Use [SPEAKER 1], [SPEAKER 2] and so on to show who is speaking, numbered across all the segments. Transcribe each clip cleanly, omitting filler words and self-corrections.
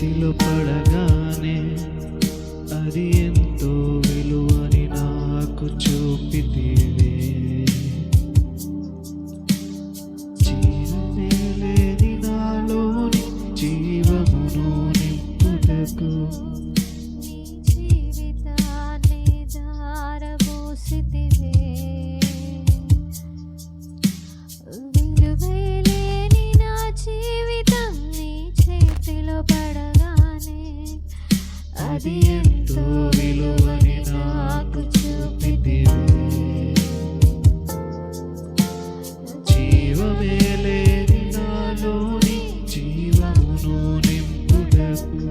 [SPEAKER 1] చేతిలో పడగానే అది ఎంతో విలువని నాకు చూపితివే. జీవమే లేని నాలోని జీవమును నింపుటకు
[SPEAKER 2] జీవితాన్ని ధారపోసితివే. విలువైలేని నా జీవితం నీ చేతిలో పడగానే
[SPEAKER 1] అది ఎంతో విలువని నాకు చూపితివే. జీవమే లేని నాలోని జీవమును నింపుటకు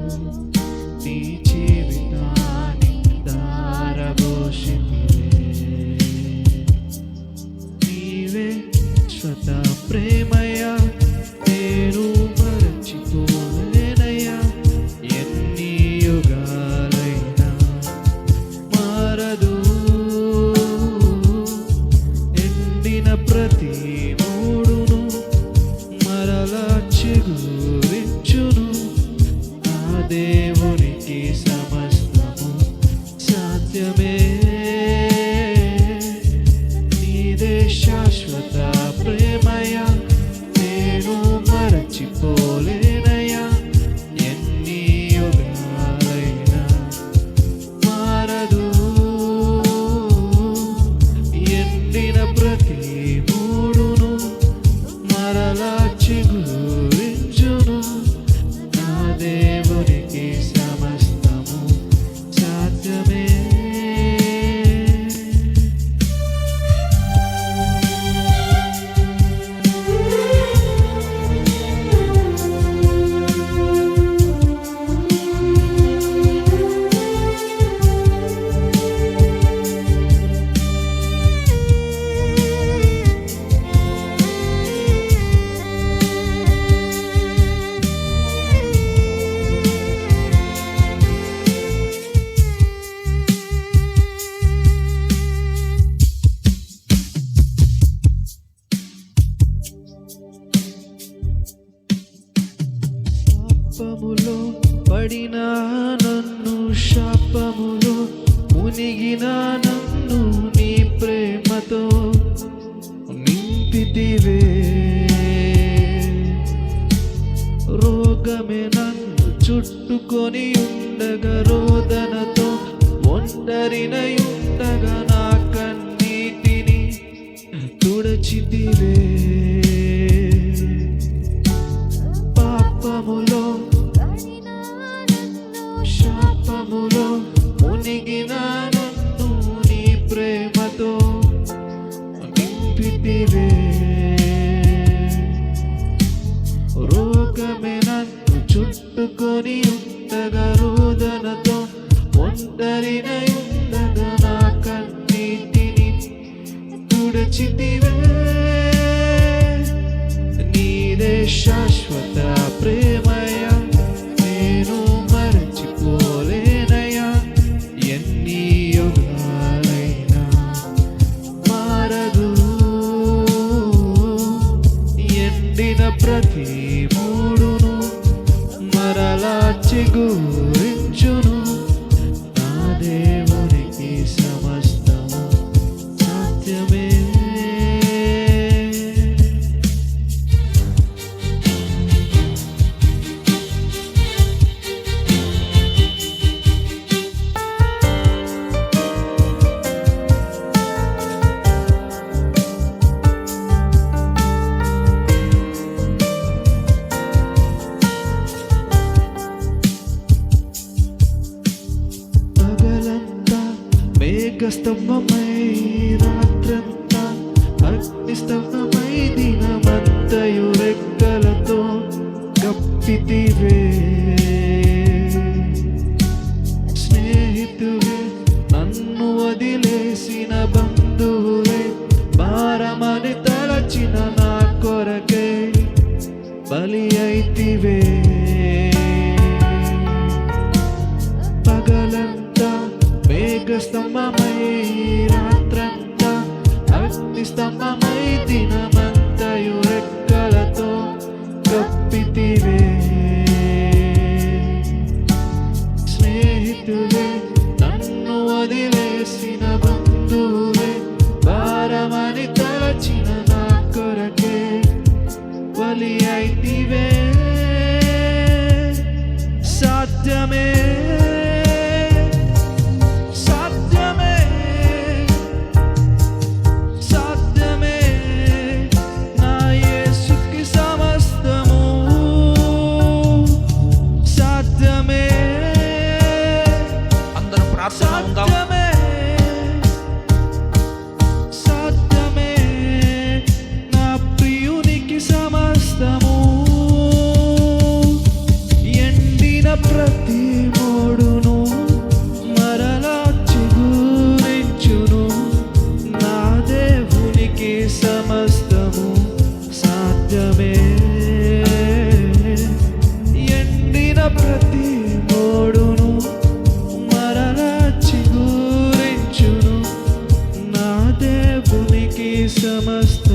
[SPEAKER 1] నీ జీవితాన్ని ధారపోసితివే. నీవే స్వత ప్రేమయా నేను మరచిపోలేనయ్యా. ఎన్ని యుగాలైనా మారదు. ఎండిన ప్రతి మూడును మరలా చిగురించును. ఆ దేవునికి సమస్తము సాధ్యమే. నీదే శాశ్వత ప్రేమయా నేను మరచిపోలేనయ్యా. ఎన్ని యుగాలైనా మారదు. ఎండిన ప్రతి మూడును మరలా చిగురించును. నా దేవునికి సమస్తము సాధ్యమే. పాపములో పడిన నన్ను, శాపములో మునిగిన నన్ను నీ ప్రేమతో నింపితివే. రోగమే నన్ను చుట్టుకొని ఉండగా, రోదనతో ఒంటరినై ఉండగా నా కన్నీటిని తుడచితివే. పాపములో శాపములో మునిగిన నన్ను నీ ప్రేమతో నింపితివే. రోగమే నన్ను చుట్టుకొని ఉండగా, రోదనతో ఒంటరినై ఉండగా నా కన్నీటిని తుడచితివే. నీదే శాశ్వత ప్రేమయా నేను మరచిపోలేనయ్యా. ఎన్ని యుగాలైనా మారదు. ఎండిన ప్రతి మూడును మరలా చిగురించును. నా దేవునికి సమస్తము సాధ్యమే. పగలంతా మేఘస్తంభమై, రాత్రంతా అగ్నిస్తంభమై, దినమంతయు రెక్కలతో కప్పితివే. స్నేహితువే నన్ను వదిలేసిన బంధువులే, భారమని తలచిన నా కొరకే బలి అయితివే. పగలంతా మేఘస్తంభమై, రాత్రంతా అగ్నిస్తంభమై, దినమంతయు రెక్కలతో కప్పితివే. ప్రతి మోడును మరలా చిగురించును. నా దేవునికి సమస్తము సాధ్యమే. ఎండిన ప్రతి మోడును మరలా చిగురించును. నా దేవునికి సమస్త